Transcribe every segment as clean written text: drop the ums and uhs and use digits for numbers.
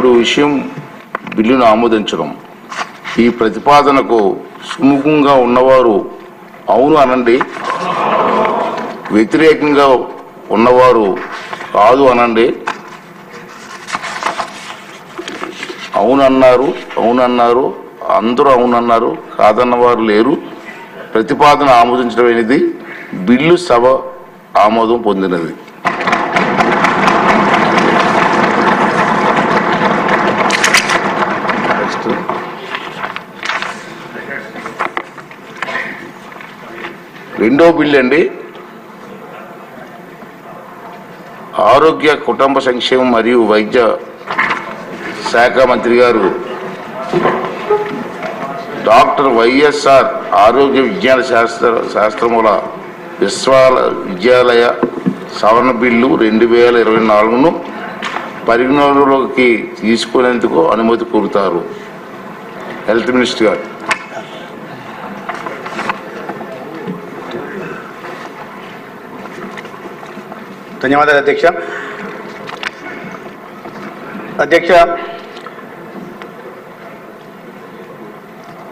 నేడు విషయం బిల్లును ఆమోదించడం. ఈ ప్రతిపాదనకు సుముఖంగా ఉన్నవారు అవును అనండి, వ్యతిరేకంగా ఉన్నవారు కాదు అనండి. అవునన్నారు, అందరూ అవునన్నారు, కాదన్నవారు లేరు. ప్రతిపాదన ఆమోదించడమైనది. బిల్లు సభ ఆమోదం పొందినది. రెండో బిల్లు అండి, ఆరోగ్య కుటుంబ సంక్షేమం మరియు వైద్య శాఖ మంత్రి గారు డాక్టర్ వైఎస్ఆర్ ఆరోగ్య విజ్ఞాన శాస్త్రముల విశ్వవిద్యాలయ సవరణ బిల్లు 2024ను పరిగణలోకి తీసుకునేందుకు అనుమతి కోరుతారు. హెల్త్ మినిస్టర్ గారు. ధన్యవాదాలు అధ్యక్ష.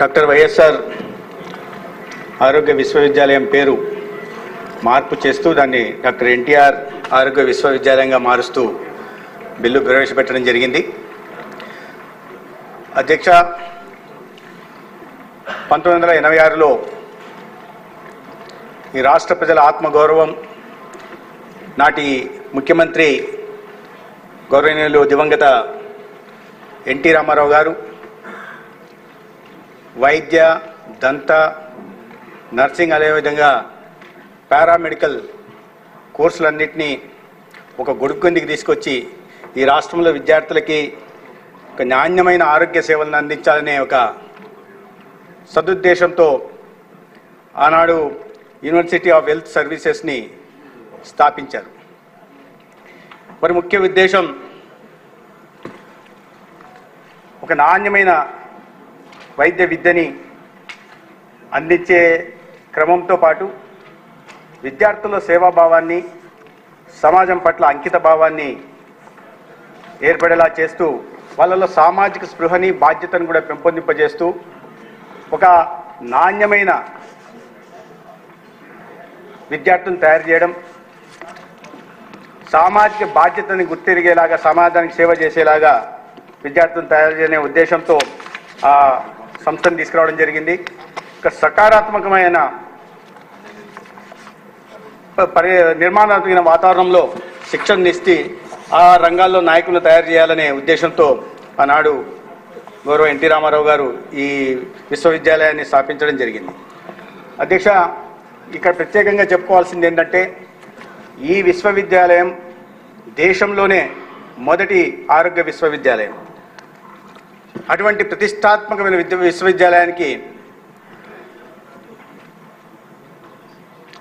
డాక్టర్ వైఎస్ఆర్ ఆరోగ్య విశ్వవిద్యాలయం పేరు మార్పు చేస్తూ దాన్ని డాక్టర్ ఎన్టీఆర్ ఆరోగ్య విశ్వవిద్యాలయంగా మారుస్తూ బిల్లు ప్రవేశపెట్టడం జరిగింది. అధ్యక్ష, 1986లో ఈ రాష్ట్ర ప్రజల ఆత్మగౌరవం నాటి ముఖ్యమంత్రి గౌరవనీయులు దివంగత ఎన్టీ రామారావు గారు వైద్య, దంత, నర్సింగ్, అదేవిధంగా పారామెడికల్ కోర్సులన్నింటినీ ఒక గొడుగు కిందికి తీసుకొచ్చి ఈ రాష్ట్రంలో విద్యార్థులకి ఒక నాణ్యమైన ఆరోగ్య సేవలను అందించాలనే ఒక సదుద్దేశంతో ఆనాడు యూనివర్సిటీ ఆఫ్ హెల్త్ సర్వీసెస్ని స్థాపించారు. మరి ముఖ్య ఉద్దేశం ఒక నాణ్యమైన వైద్య విద్యని అందించే క్రమంతో పాటు విద్యార్థుల సేవాభావాన్ని, సమాజం పట్ల అంకిత భావాన్ని ఏర్పడేలా చేస్తూ వాళ్ళలో సామాజిక స్పృహని, బాధ్యతను కూడా పెంపొందింపజేస్తూ ఒక నాణ్యమైన విద్యార్థులను తయారు చేయడం, సామాజిక బాధ్యతని గుర్తిరిగేలాగా, సమాజానికి సేవ చేసేలాగా విద్యార్థులను తయారు చేసే ఉద్దేశంతో ఆ సంస్థను తీసుకురావడం జరిగింది. ఒక సకారాత్మకమైన నిర్మాణాత్మక వాతావరణంలో శిక్షణ ఇచ్చి ఆ రంగాల్లో నాయకులను తయారు చేయాలనే ఉద్దేశంతో ఆనాడు గౌరవ ఎన్టీ రామారావు గారు ఈ విశ్వవిద్యాలయాన్ని స్థాపించడం జరిగింది. అధ్యక్ష, ఇక్కడ ప్రత్యేకంగా చెప్పుకోవాల్సింది ఏంటంటే ఈ విశ్వవిద్యాలయం దేశంలోనే మొదటి ఆరోగ్య విశ్వవిద్యాలయం. అటువంటి ప్రతిష్టాత్మకమైన విశ్వవిద్యాలయానికి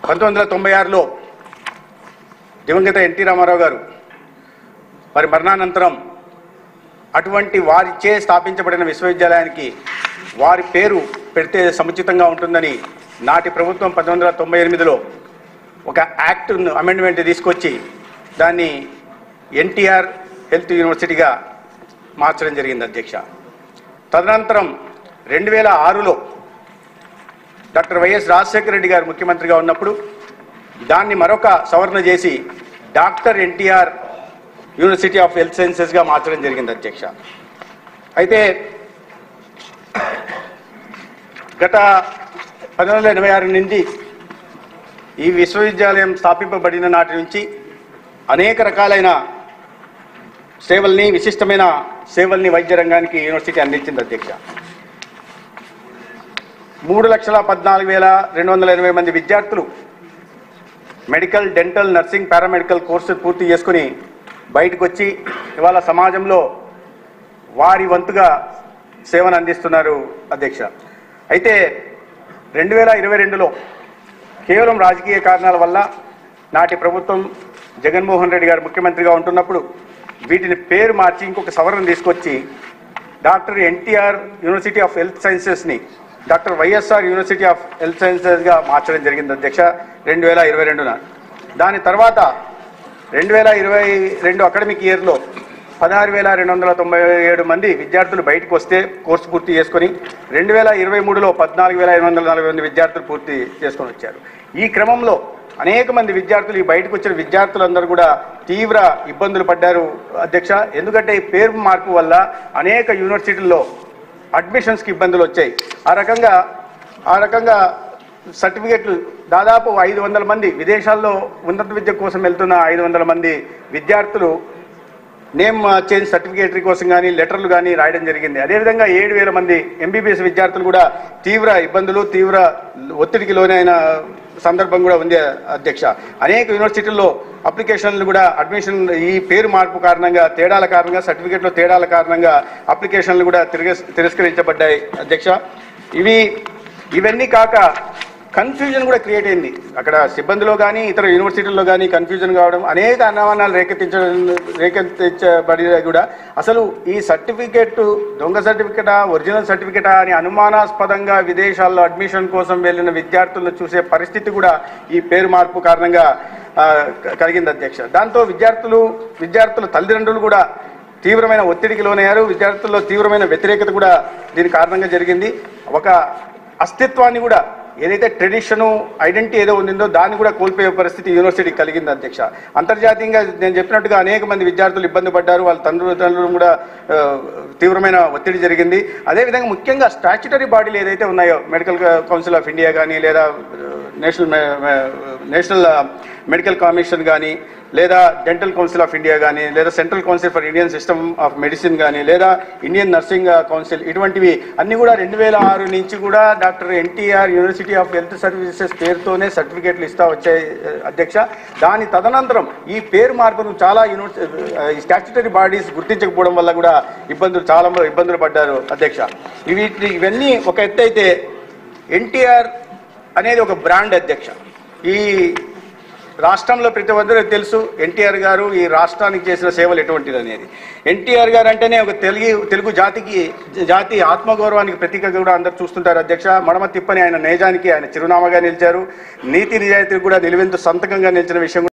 1996లో దివంగత ఎన్టీ రామారావు గారు వారి మరణానంతరం అటువంటి వారిచే స్థాపించబడిన విశ్వవిద్యాలయానికి వారి పేరు పెడితే సముచితంగా ఉంటుందని నాటి ప్రభుత్వం 1998లో ఒక యాక్ట్ అమెండ్మెంట్ తీసుకొచ్చి దాన్ని ఎన్టీఆర్ హెల్త్ యూనివర్సిటీగా మార్చడం జరిగింది అధ్యక్ష. తదనంతరం 2006లో డాక్టర్ వైఎస్ రాజశేఖర రెడ్డి గారు ముఖ్యమంత్రిగా ఉన్నప్పుడు దాన్ని మరొక సవరణ చేసి doctor NTR university of health సైన్సెస్గా మార్చడం జరిగింది అధ్యక్ష. అయితే గత 1986 నుండి ఈ విశ్వవిద్యాలయం స్థాపింపబడిన నాటి నుంచి అనేక రకాలైన సేవల్ని, విశిష్టమైన సేవల్ని వైద్య రంగానికి యూనివర్సిటీ అందించింది అధ్యక్ష. 3,14,220 మంది విద్యార్థులు medical, dental, nursing, paramedical course పూర్తి చేసుకుని బయటకు వచ్చి ఇవాళ సమాజంలో వారి వంతుగా సేవను అందిస్తున్నారు అధ్యక్ష. అయితే 2022లో కేవలం రాజకీయ కారణాల వల్ల నాటి ప్రభుత్వం జగన్మోహన్ రెడ్డి గారు ముఖ్యమంత్రిగా ఉంటున్నప్పుడు వీటిని పేరు మార్చి ఇంకొక సవరణ తీసుకొచ్చి doctor NTR university of health సైన్సెస్ని doctor YSR university of health సైన్సెస్గా మార్చడం జరిగింది అధ్యక్ష 2022న. దాని తర్వాత 2022 అకాడమిక్ ఇయర్లో 16,297 మంది విద్యార్థులు బయటకు వస్తే కోర్సు పూర్తి చేసుకొని 2023లో 14,840 మంది విద్యార్థులు పూర్తి చేసుకొని వచ్చారు. ఈ క్రమంలో అనేక మంది విద్యార్థులు ఈ బయటకు వచ్చిన విద్యార్థులందరూ కూడా తీవ్ర ఇబ్బందులు పడ్డారు అధ్యక్ష. ఎందుకంటే ఈ పేరు మార్పు వల్ల అనేక యూనివర్సిటీల్లో అడ్మిషన్స్కి ఇబ్బందులు వచ్చాయి. ఆ రకంగా సర్టిఫికెట్లు దాదాపు 500 మంది విదేశాల్లో ఉన్నత విద్య కోసం వెళ్తున్న 500 మంది విద్యార్థులు నేమ్ చేంజ్ సర్టిఫికేటరీ కోసం కానీ లెటర్లు కానీ రాయడం జరిగింది. అదేవిధంగా 7,000 మంది ఎంబీబీఎస్ విద్యార్థులు కూడా తీవ్ర ఇబ్బందులు, తీవ్ర ఒత్తిడికి లోనైన సందర్భం కూడా ఉంది అధ్యక్ష. అనేక యూనివర్సిటీల్లో అప్లికేషన్లు కూడా అడ్మిషన్ ఈ పేరు మార్పు కారణంగా సర్టిఫికేట్లో తేడాల కారణంగా అప్లికేషన్లు కూడా తిరస్కరించబడ్డాయి అధ్యక్ష. ఇవన్నీ కాక కన్ఫ్యూజన్ కూడా క్రియేట్ అయింది. అక్కడ సిబ్బందిలో కానీ ఇతర యూనివర్సిటీల్లో కానీ కన్ఫ్యూజన్ కావడం, అనేక అనుమానాలు రేకెత్తించబడి కూడా అసలు ఈ సర్టిఫికేట్ దొంగ సర్టిఫికేటా ఒరిజినల్ సర్టిఫికేటా అని అనుమానాస్పదంగా విదేశాల్లో అడ్మిషన్ కోసం వెళ్ళిన విద్యార్థులను చూసే పరిస్థితి కూడా ఈ పేరు మార్పు కారణంగా కలిగింది అధ్యక్ష. దాంతో విద్యార్థుల తల్లిదండ్రులు కూడా తీవ్రమైన ఒత్తిడికి లోనయ్యారు. విద్యార్థుల్లో తీవ్రమైన వ్యతిరేకత కూడా దీని కారణంగా జరిగింది. ఒక అస్తిత్వాన్ని కూడా ఏదైతే ట్రెడిషను ఐడెంటిటీ ఏదో ఉందో దాన్ని కూడా కోల్పోయే పరిస్థితి యూనివర్సిటీకి కలిగింది అధ్యక్ష. అంతర్జాతీయంగా నేను చెప్పినట్టుగా అనేక మంది విద్యార్థులు ఇబ్బంది పడ్డారు. వాళ్ళ తండ్రులు కూడా తీవ్రమైన ఒత్తిడి జరిగింది. అదేవిధంగా ముఖ్యంగా స్టాచ్యుటరీ బాడీలు ఏదైతే ఉన్నాయో మెడికల్ కౌన్సిల్ ఆఫ్ ఇండియా కానీ లేదా నేషనల్ మెడికల్ కమిషన్ కానీ లేదా డెంటల్ కౌన్సిల్ ఆఫ్ ఇండియా కానీ లేదా central council for Indian system of medicine కానీ లేదా ఇండియన్ నర్సింగ్ కౌన్సిల్, ఇటువంటివి అన్ని కూడా 2006 నుంచి కూడా doctor NTR university of health services పేరుతోనే సర్టిఫికేట్లు ఇస్తా వచ్చాయి అధ్యక్ష. దాని తదనంతరం ఈ పేరు మార్పును చాలా స్టాచ్యుటరీ బాడీస్ గుర్తించకపోవడం వల్ల కూడా చాలా ఇబ్బందులు పడ్డారు అధ్యక్ష. ఇవన్నీ ఒక ఎత్తు అయితే ఎన్టీఆర్ అనేది ఒక బ్రాండ్ అధ్యక్ష. ఈ రాష్ట్రంలో ప్రతి ఒక్కరికి తెలుసు ఎన్టీఆర్ గారు ఈ రాష్ట్రానికి చేసిన సేవలు ఎటువంటిది అనేది. ఎన్టీఆర్ గారు అంటేనే ఒక తెలుగు జాతి ఆత్మగౌరవానికి ప్రతీకగా కూడా అందరు చూస్తుంటారు అధ్యక్ష. మడమ తిప్పని ఆయన నేజానికి ఆయన చిరునామాగా నిలిచారు. నీతి నిజాయితీ కూడా నిలువెంతు సంతకంగా నిలిచిన విషయం